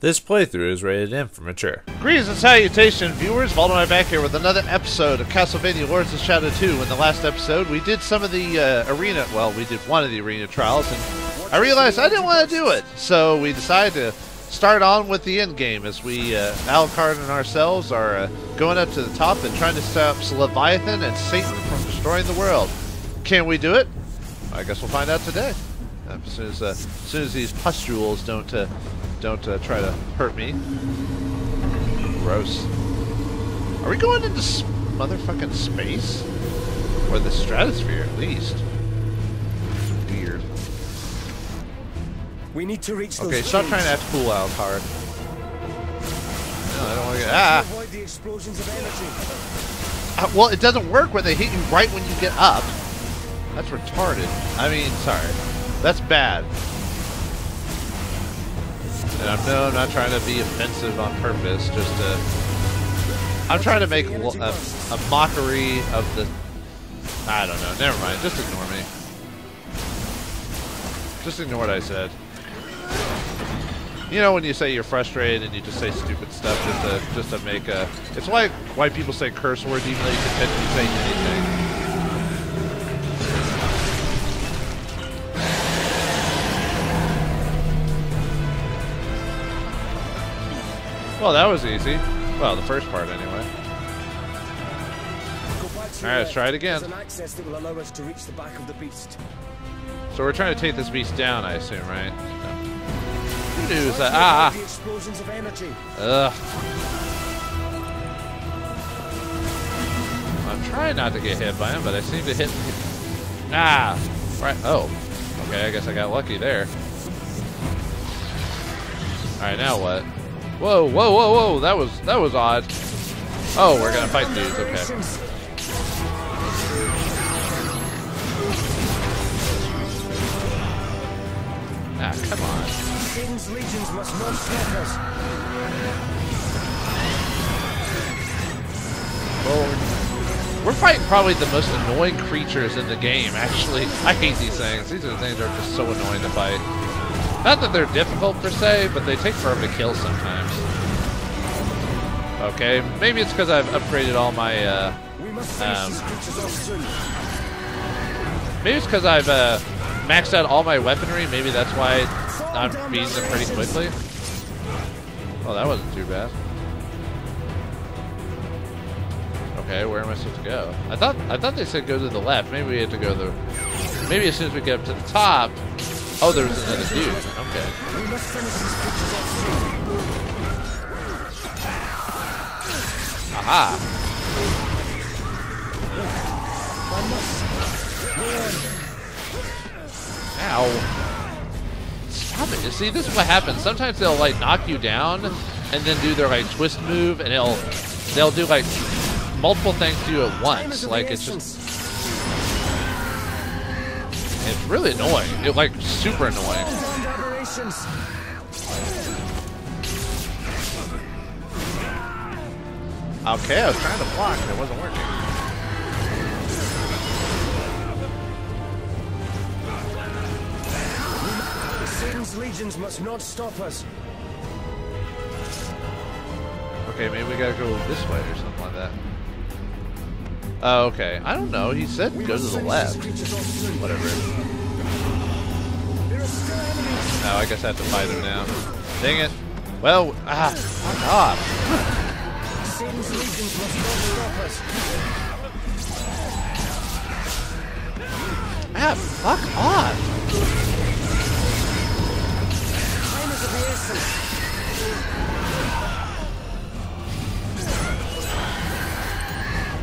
This playthrough is rated M for mature. Greetings and salutations, viewers. Vauldemare back here with another episode of Castlevania Lords of Shadow 2. In the last episode, we did some of the arena, well, we did one of the arena trials, and I realized I didn't want to do it. So we decided to start on with the end game as we, Alucard and ourselves, are going up to the top and trying to stop Leviathan and Satan from destroying the world. Can we do it? I guess we'll find out today. As soon as these pustules don't try to hurt me. Gross. Are we going into motherfucking space? Or the stratosphere, at least. Weird. We need to reach those okay, stop trying to act cool, Alucard. No, I don't want to get... avoid the explosions of energy. Well, it doesn't work when they hit you right when you get up. That's retarded. I mean, sorry. That's bad. And I'm not trying to be offensive on purpose, just to... I'm trying to make a mockery of the... I don't know, never mind, just ignore me. Just ignore what I said. You know when you say you're frustrated and you just say stupid stuff just to make a... It's like why people say curse words even though you can potentially say anything. Well, that was easy. Well, the first part, anyway. Alright, let's try it again. So we're trying to take this beast down, I assume, right? No. Who knew that? Ugh. I'm trying not to get hit by him, but I seem to hit... Right. Oh. Okay, I guess I got lucky there. Alright, now what? Whoa, whoa, whoa, whoa, that was odd. Oh, we're gonna fight dudes, okay. Come on. Satan's legions must not stop us. Well, we're fighting probably the most annoying creatures in the game, actually. I hate these things. These are things that are just so annoying to fight. Not that they're difficult per se, but they take forever to kill sometimes. Okay, maybe it's because I've upgraded all my, maybe it's because I've, maxed out all my weaponry. Maybe that's why I'm beating them pretty quickly. Oh, that wasn't too bad. Okay, where am I supposed to go? I thought they said go to the left. Maybe we have to go maybe as soon as we get up to the top. Oh, there was another dude. Okay. Aha. Ow. Stop it. You see, this is what happens. Sometimes they'll, like, knock you down and then do their, like, twist move, and they'll do, like, multiple things to you at once. Like, it's just... It's really annoying. It's like super annoying. Okay, I was trying to block and it wasn't working. Satan's legions must not stop us. Okay, maybe we gotta go this way or something like that. Oh, okay. I don't know. He said go to the left. Whatever. Oh, I guess I have to fight him now. Dang it. Well, fuck off. Fuck off.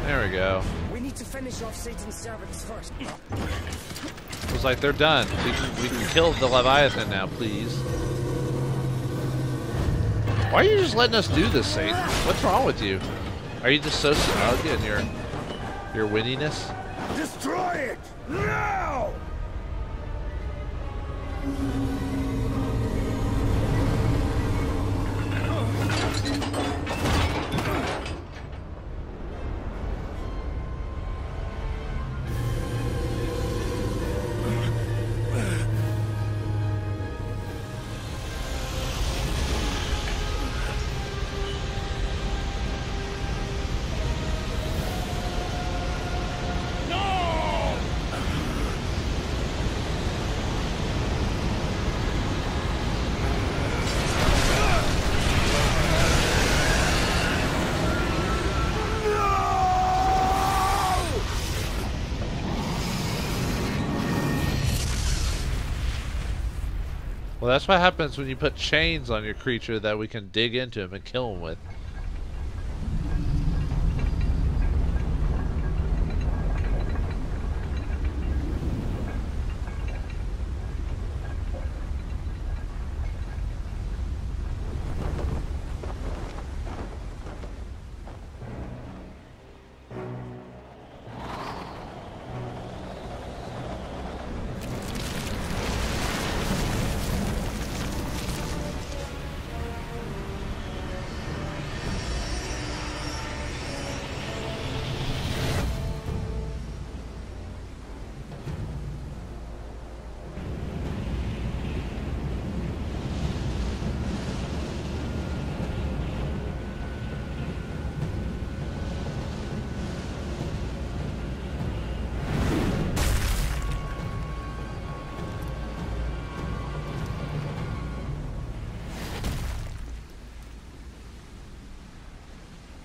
There we go. We need to finish off Satan's servants first. It was like they're done. We can kill the Leviathan now, please. Why are you just letting us do this, Satan? What's wrong with you? Are you just so smug in your winniness? Destroy it now! Well, that's what happens when you put chains on your creature that we can dig into him and kill him with.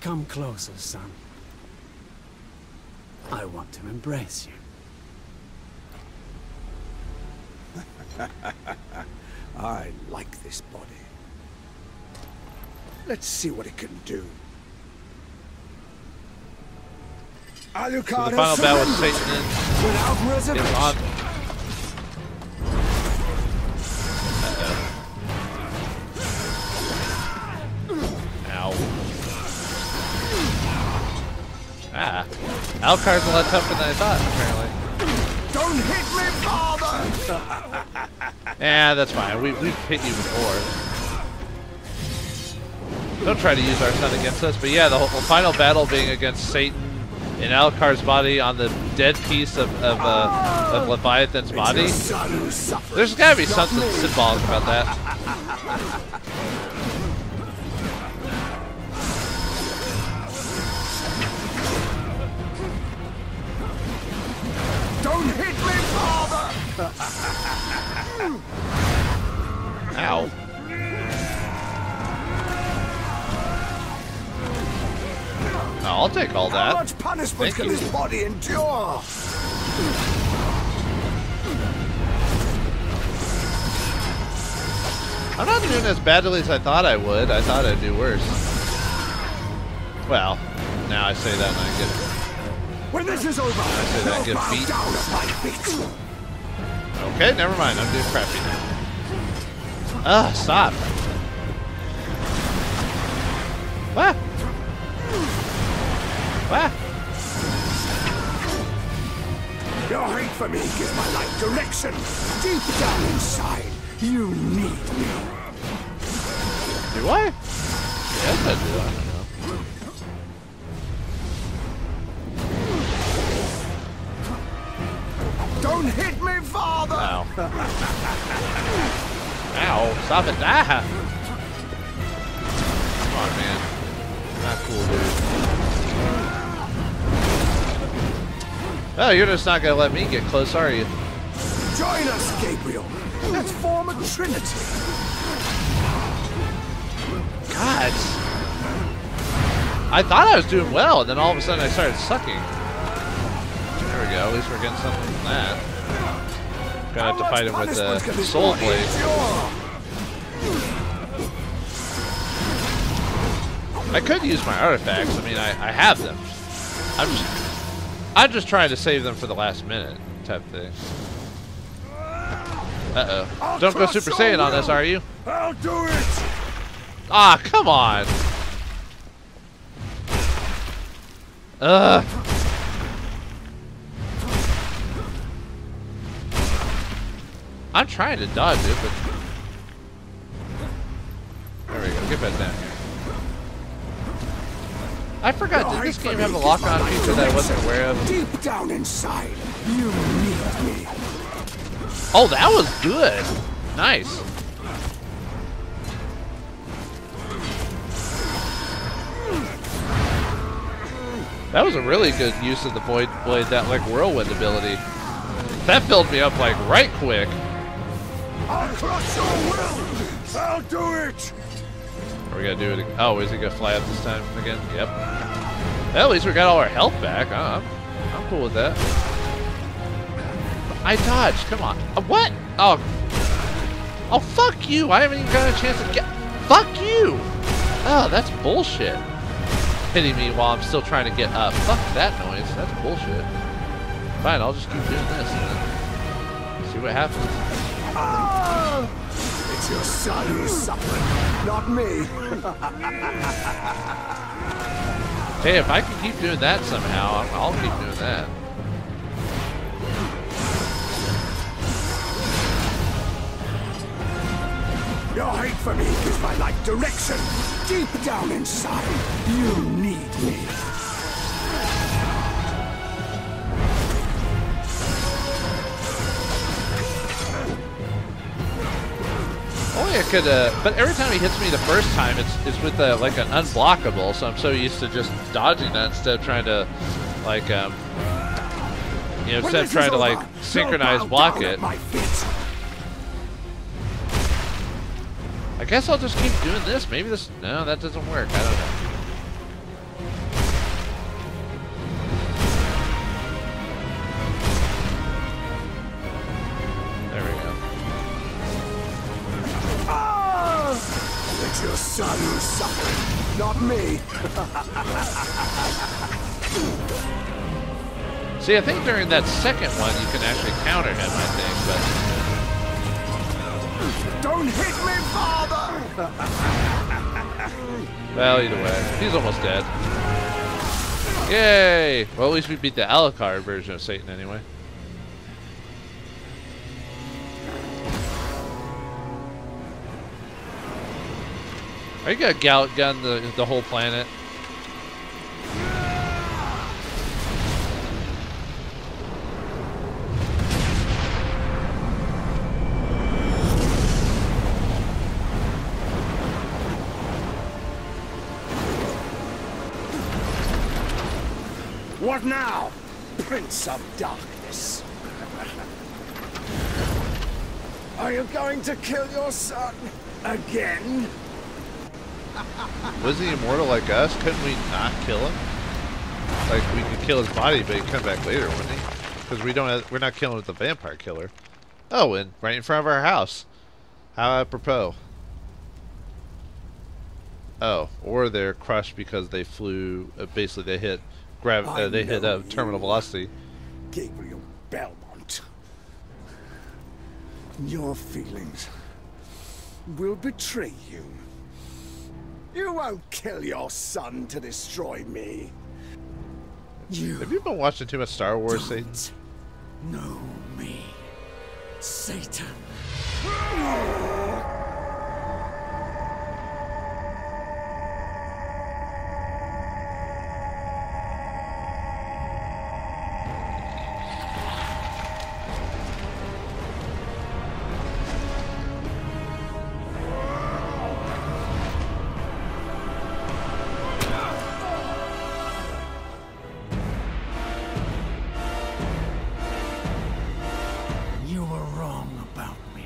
Come closer, son. I want to embrace you. I like this body. Let's see what it can do. So the final battle with Satan is on. Ah, Alucard's a lot tougher than I thought, apparently. Don't hit me, father! Yeah, that's fine. We've hit you before. Don't try to use our son against us, but yeah, the final battle being against Satan in Alucard's body on the dead piece of Leviathan's body. There's got to be something symbolic about that. Don't hit me, father! Ow. Oh, I'll take all that. How much punishment can this body endure? I'm not doing as badly as I thought I would. I thought I'd do worse. Well, now I say that and I get... When this is over, I say that and get beat. Okay, never mind. I'm doing crappy now. Ah, stop. What? What? Your hate for me gives my life direction. Deep down inside, you need me. Do I? Yes, I do. I don't know. Don't hit me, father! Ow. Ow, stop it. Ah! Come on, man. Not cool, dude. Oh, you're just not gonna let me get close, are you? Join us, Gabriel. Let's form a trinity. God. I thought I was doing well, and then all of a sudden I started sucking. There we go. At least we're getting something from that. Gonna have to fight him with the soul blade. I could use my artifacts. I mean, I have them. I'm just trying to save them for the last minute type thing. Uh-oh. Don't go Super Saiyan on us, are you? I'll do it. Ah, come on. Ugh. I'm trying to dodge it, but... There we go. Get back down here. I forgot, did this game have a lock-on feature that I wasn't aware of? Deep down inside, you need me. Oh, that was good. Nice. That was a really good use of the Void Blade, that like whirlwind ability. That filled me up like right quick. I'll crush your will. I'll do it. Are we gonna do it again? Oh, is he gonna fly up this time again? Yep. Well, at least we got all our health back. I'm cool with that. I dodged. Come on. What? Oh. Oh, fuck you! I haven't even got a chance to get... Fuck you! Oh, that's bullshit. Hitting me while I'm still trying to get up. Fuck that noise. That's bullshit. Fine, I'll just keep doing this and then see what happens. Ah! It's your son who's suffering, not me. Hey, if I can keep doing that somehow, I'll keep doing that. Your hate for me gives my life direction. Deep down inside, you need me. Only I could, but every time he hits me the first time, it's with like an unblockable. So I'm so used to just dodging that instead of trying to, like, you know, instead of trying to like synchronize block it. I guess I'll just keep doing this. Maybe this... No, that doesn't work. I don't know. There we go. Ah! It's your son who's suffering, not me. See, I think during that second one, you can actually counter him, I think, but... Don't hit me, father! Well, either way, he's almost dead. Yay! Well, at least we beat the Alucard version of Satan anyway. Are you gonna gun the whole planet? What now, Prince of Darkness? Are you going to kill your son again? Was he immortal like us? Couldn't we not kill him? Like, we could kill his body, but he'd come back later, wouldn't he? Because we're not killing with the vampire killer. Oh, and right in front of our house. How apropos. Oh, or they're crushed because they flew. Basically, they hit terminal velocity. Gabriel Belmont. Your feelings will betray you. You won't kill your son to destroy me. Have you been watching too much Star Wars, Satan? Know me, Satan. You were wrong about me.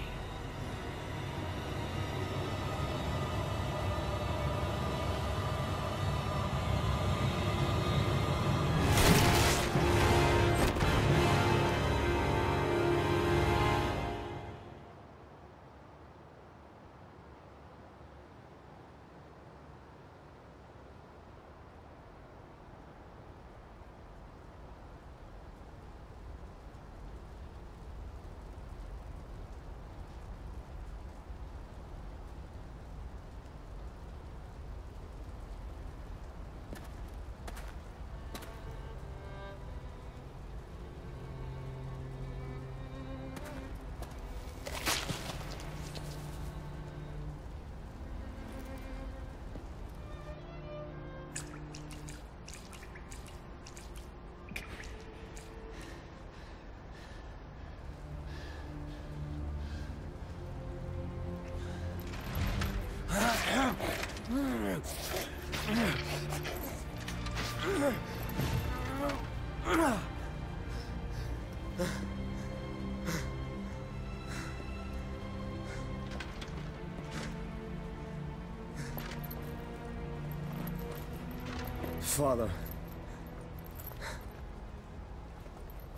Father.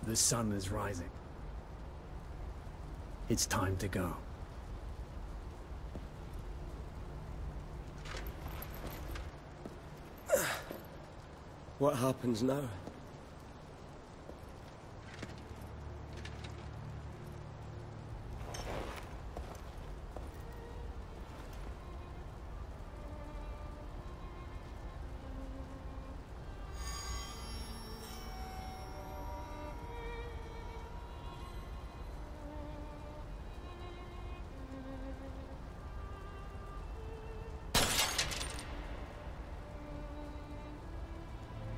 The sun is rising. It's time to go. What happens now?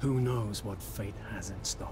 Who knows what fate has in store?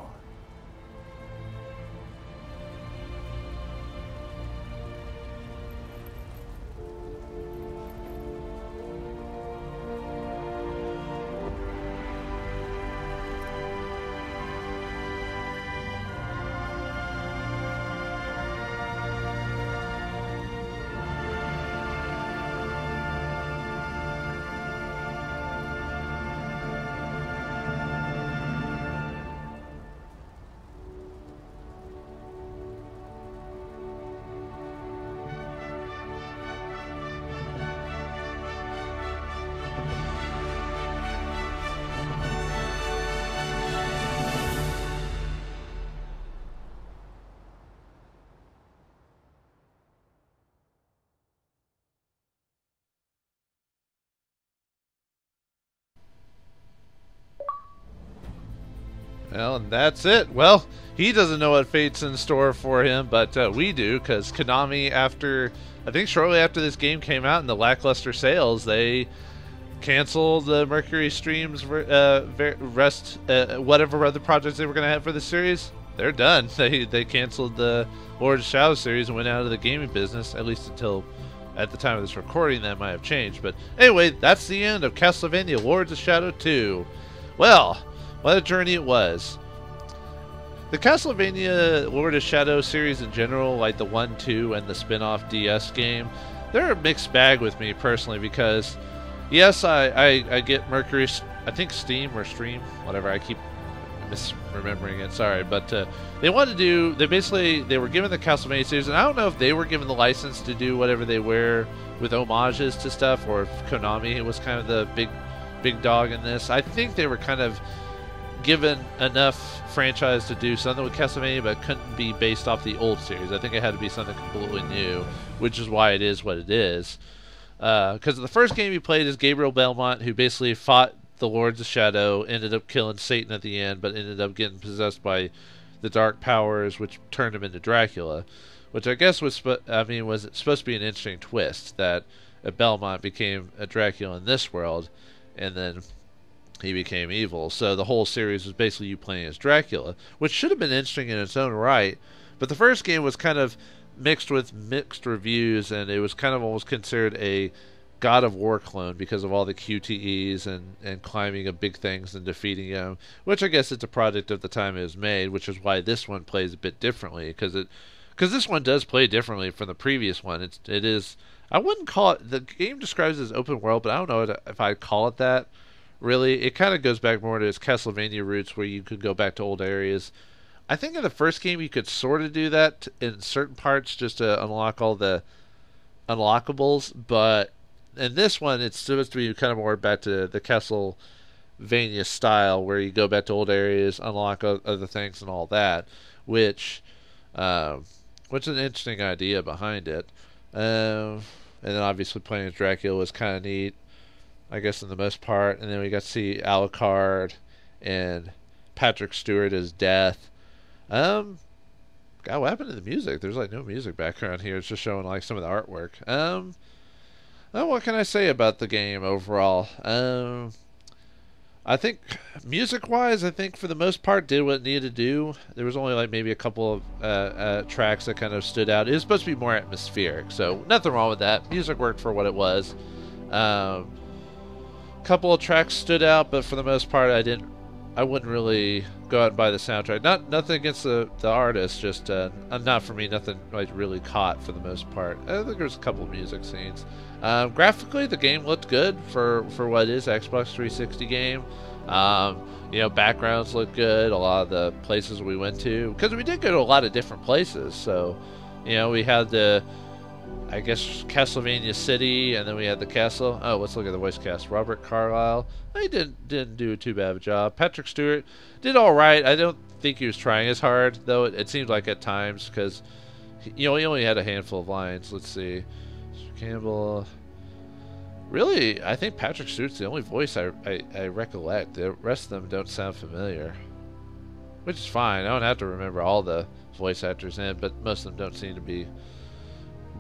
Well, and that's it. Well, he doesn't know what fate's in store for him, but we do, because Konami, I think shortly after this game came out and the lackluster sales, they canceled the MercurySteam's whatever other projects they were going to have for the series. They're done. They canceled the Lords of Shadow series and went out of the gaming business, at least until at the time of this recording. That might have changed. But anyway, that's the end of Castlevania Lords of Shadow 2. Well, what a journey it was. The Castlevania Lord of Shadow series in general, like the 1, 2, and the spin-off DS game, they're a mixed bag with me personally, because yes, I get Mercury, I think Steam or Stream, whatever, I keep misremembering it, sorry, but they wanted to do, they were given the Castlevania series, and I don't know if they were given the license to do whatever they were with homages to stuff, or if Konami was kind of the big dog in this. I think they were kind of given enough franchise to do something with Castlevania, but couldn't be based off the old series. I think it had to be something completely new, which is why it is what it is. Because the first game you played is Gabriel Belmont, who basically fought the Lords of Shadow, ended up killing Satan at the end, but ended up getting possessed by the dark powers, which turned him into Dracula. Which I guess was supposed to be an interesting twist, that a Belmont became a Dracula in this world, and then he became evil. So the whole series was basically you playing as Dracula, which should have been interesting in its own right. But the first game was kind of mixed with mixed reviews, and it was kind of almost considered a God of War clone because of all the QTEs and climbing of big things and defeating them, which I guess it's a product of the time it was made, which is why this one plays a bit differently, because this one does play differently from the previous one. It is, I wouldn't call it, the game describes it as open world, but I don't know if I'd call it that. Really, it kind of goes back more to its Castlevania roots, where you could go back to old areas. I think in the first game you could sort of do that in certain parts just to unlock all the unlockables, but in this one it's supposed to be kind of more back to the Castlevania style, where you go back to old areas, unlock other things and all that, which is an interesting idea behind it. And then obviously playing as Dracula was kind of neat, I guess, in the most part. And then we got to see Alucard and Patrick Stewart as Death. God, what happened to the music? There's like no music background here. It's just showing like some of the artwork. What can I say about the game overall? I think music-wise, I think for the most part did what it needed to do. There was only like maybe a couple of tracks that kind of stood out. It was supposed to be more atmospheric, so nothing wrong with that. Music worked for what it was. Couple of tracks stood out, but for the most part I wouldn't really go out and buy the soundtrack. Nothing against the artist, just not for me. Nothing like really caught for the most part. I think there's a couple of music scenes. Graphically, the game looked good for what is Xbox 360 game. Backgrounds looked good. A lot of the places we went to, because we did go to a lot of different places. So, we had the I guess Castlevania City, and then we had the castle. Oh, let's look at the voice cast. Robert Carlyle. He didn't do too bad of a job. Patrick Stewart did all right. I don't think he was trying as hard, though. It seemed like at times, because he only had a handful of lines. Let's see. Campbell. Really, I think Patrick Stewart's the only voice I recollect. The rest of them don't sound familiar, which is fine. I don't have to remember all the voice actors in it, but most of them don't seem to be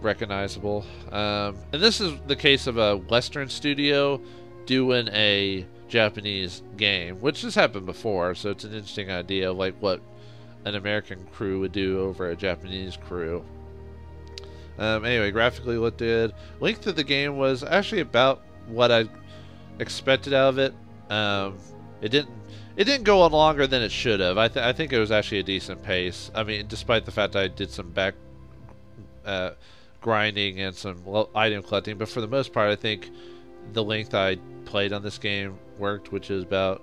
recognizable. And this is the case of a Western studio doing a Japanese game, which has happened before, so it's an interesting idea of like what an American crew would do over a Japanese crew. Anyway, graphically looked good. Length of the game was actually about what I expected out of it. It didn't go on longer than it should have. I think it was actually a decent pace. I mean, despite the fact that I did some back grinding and some item collecting, but for the most part, I think the length I played on this game worked, which is about,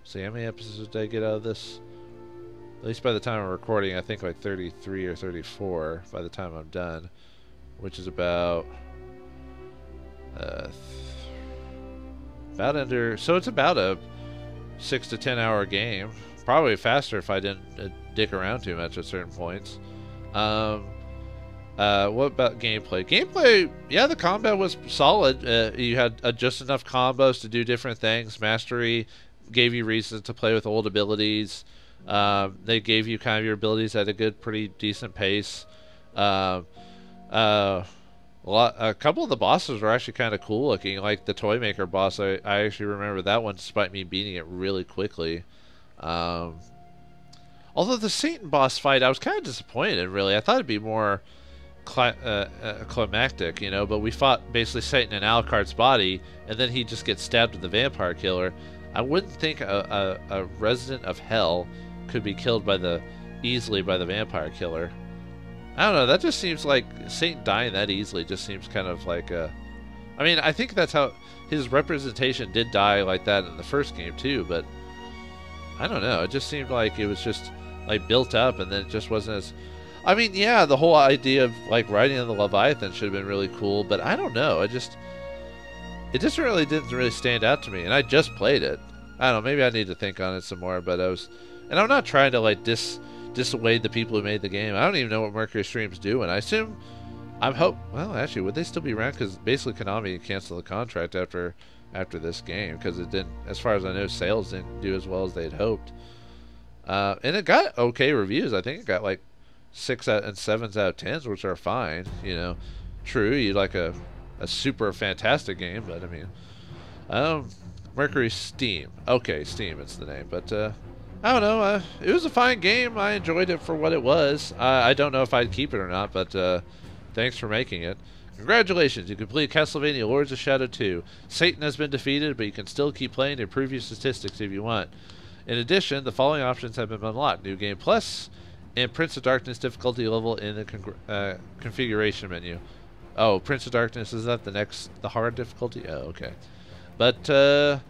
see, how many episodes did I get out of this? At least by the time I'm recording, I think like 33 or 34 by the time I'm done, which is about under, so it's about a 6 to 10 hour game. Probably faster if I didn't dick around too much at certain points. What about gameplay? Gameplay, yeah, the combat was solid. You had just enough combos to do different things. Mastery gave you reasons to play with old abilities. They gave you kind of your abilities at a good, pretty decent pace. A couple of the bosses were actually kind of cool looking, like the Toymaker boss. I actually remember that one, despite me beating it really quickly. Although the Satan boss fight, I was kind of disappointed in, really. I thought it'd be more climactic, you know, but we fought basically Satan in Alucard's body, and then he just gets stabbed with the vampire killer. I wouldn't think a resident of hell could be killed easily by the vampire killer. I don't know, that just seems like Satan dying that easily just seems kind of like I mean, I think that's how his representation did die like that in the first game too, but I don't know, it just seemed like it was just like built up, and then it just wasn't as, I mean, yeah, the whole idea of like riding on the Leviathan should have been really cool, but I don't know, it just really didn't really stand out to me, and I just played it. I don't know, maybe I need to think on it some more, but and I'm not trying to like dissuade the people who made the game. I don't even know what MercurySteam's doing. Well, actually, would they still be around? Because basically Konami canceled the contract after this game, because it didn't, as far as I know, sales didn't do as well as they'd hoped. And it got okay reviews. I think it got like 6 and 7s out of 10s, which are fine. You know, true, you'd like a super fantastic game, but I mean, MercurySteam. Okay, Steam, it's the name, but I don't know. It was a fine game. I enjoyed it for what it was. I don't know if I'd keep it or not, but thanks for making it. Congratulations, you completed Castlevania Lords of Shadow 2. Satan has been defeated, but you can still keep playing to improve your statistics if you want. In addition, the following options have been unlocked. New Game Plus and Prince of Darkness difficulty level in the configuration menu. Oh, Prince of Darkness, is that the hard difficulty? Oh, okay. But,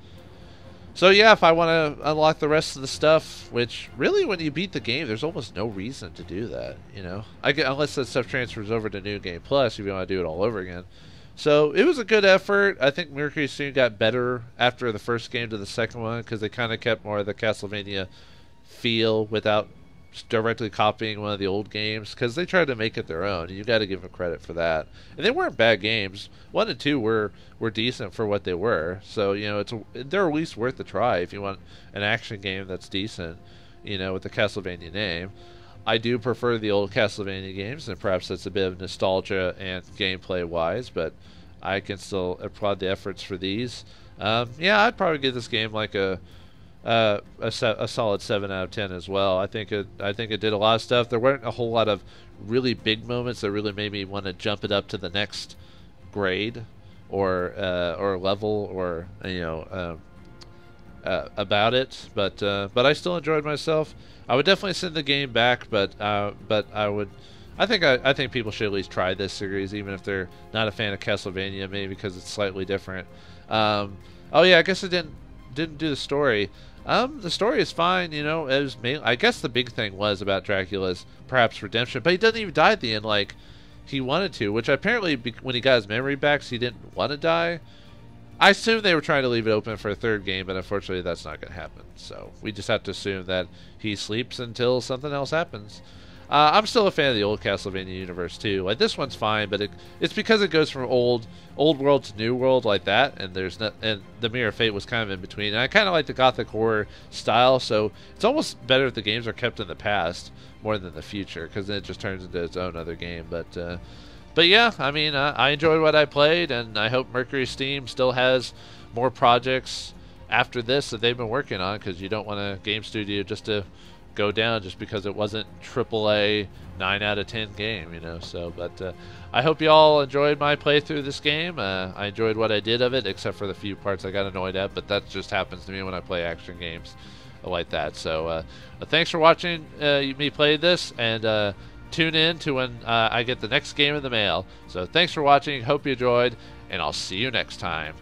so yeah, if I want to unlock the rest of the stuff, which really when you beat the game, there's almost no reason to do that, you know, unless that stuff transfers over to New Game Plus if you want to do it all over again. So it was a good effort. I think MercurySteam got better after the first game to the second one, because they kind of kept more of the Castlevania feel without directly copying one of the old games, because they tried to make it their own. You got to give them credit for that. And they weren't bad games. 1 and 2 were decent for what they were. So, you know, they're at least worth a try if you want an action game that's decent, you know, with the Castlevania name. I do prefer the old Castlevania games, and perhaps that's a bit of nostalgia and gameplay wise, but I can still applaud the efforts for these. Yeah, I'd probably give this game like a solid 7 out of 10 as well. I think it did a lot of stuff. There weren't a whole lot of really big moments that really made me want to jump it up to the next grade or level, or you know, about it. But I still enjoyed myself. I would definitely send the game back, but I think people should at least try this series, even if they're not a fan of Castlevania, maybe because it's slightly different. Oh yeah, I guess it didn't do the story. The story is fine, you know. It was I guess the big thing was about Dracula's perhaps redemption, but he doesn't even die at the end. Like, he wanted to, which apparently when he got his memory back, he didn't want to die. I assume they were trying to leave it open for a third game, but unfortunately that's not going to happen. So we just have to assume that he sleeps until something else happens. I'm still a fan of the old Castlevania universe too. Like, this one's fine, but it's because it goes from old world to new world like that, and and the Mirror of Fate was kind of in between. And I kind of like the gothic horror style, so it's almost better if the games are kept in the past more than the future, because then it just turns into its own other game. But yeah, I mean, I enjoyed what I played, and I hope MercurySteam still has more projects after this that they've been working on, because you don't want a game studio just to go down just because it wasn't AAA 9 out of 10 game, you know. So, but I hope you all enjoyed my playthrough of this game. I enjoyed what I did of it, except for the few parts I got annoyed at, but that just happens to me when I play action games like that. So thanks for watching me play this, and tune in to when I get the next game in the mail. So thanks for watching, hope you enjoyed, and I'll see you next time.